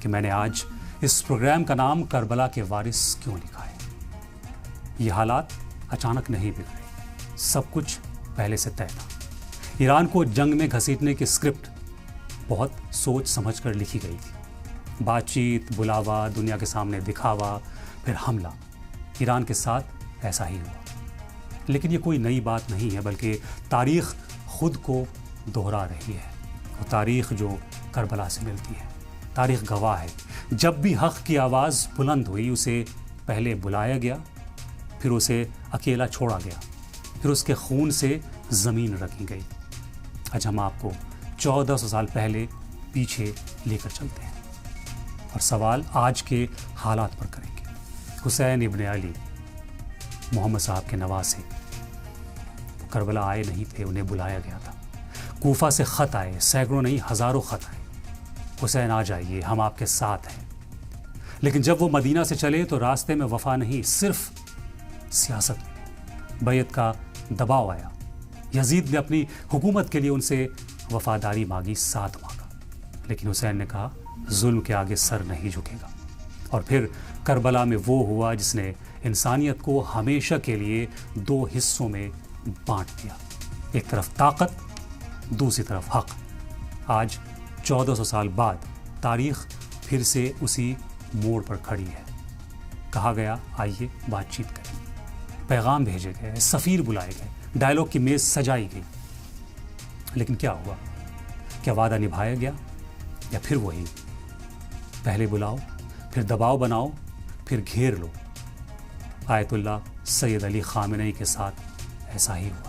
कि मैंने आज इस प्रोग्राम का नाम करबला के वारिस क्यों लिखा है। ये हालात अचानक नहीं बिगड़े, सब कुछ पहले से तय था। ईरान को जंग में घसीटने की स्क्रिप्ट बहुत सोच समझ कर लिखी गई थी। बातचीत, बुलावा, दुनिया के सामने दिखावा, फिर हमला। ईरान के साथ ऐसा ही हुआ। लेकिन ये कोई नई बात नहीं है, बल्कि तारीख खुद को दोहरा रही है। वो तारीख जो करबला से मिलती है। तारीख गवाह है, जब भी हक़ की आवाज़ बुलंद हुई, उसे पहले बुलाया गया, फिर उसे अकेला छोड़ा गया, फिर उसके खून से ज़मीन रखी गई। आज हम आपको 1400 साल पहले पीछे लेकर चलते हैं और सवाल आज के हालात पर करेंगे। हुसैन इब्न अली, मोहम्मद साहब के नवासे, करबला आए नहीं थे, उन्हें बुलाया गया था। कूफा से ख़त आए, सैकड़ों नहीं हज़ारों ख़त आए, हुसैन आ जाइए, हम आपके साथ हैं। लेकिन जब वो मदीना से चले तो रास्ते में वफ़ा नहीं, सिर्फ सियासत में बैत का दबाव आया। यजीद ने अपनी हुकूमत के लिए उनसे वफ़ादारी मांगी, साथ मांगा, लेकिन हुसैन ने कहा जुल्म के आगे सर नहीं झुकेगा। और फिर करबला में वो हुआ जिसने इंसानियत को हमेशा के लिए दो हिस्सों में बांट दिया। एक तरफ ताकत, दूसरी तरफ हक। आज 1400 साल बाद तारीख फिर से उसी मोड़ पर खड़ी है। कहा गया आइए बातचीत करें, पैगाम भेजे गए, सफ़ीर बुलाए गए, डायलॉग की मेज़ सजाई गई। लेकिन क्या हुआ? क्या वादा निभाया गया या फिर वही पहले बुलाओ, फिर दबाव बनाओ, फिर घेर लो? आयतुल्लाह सैयद अली ख़ामेनी के साथ ऐसा ही हुआ।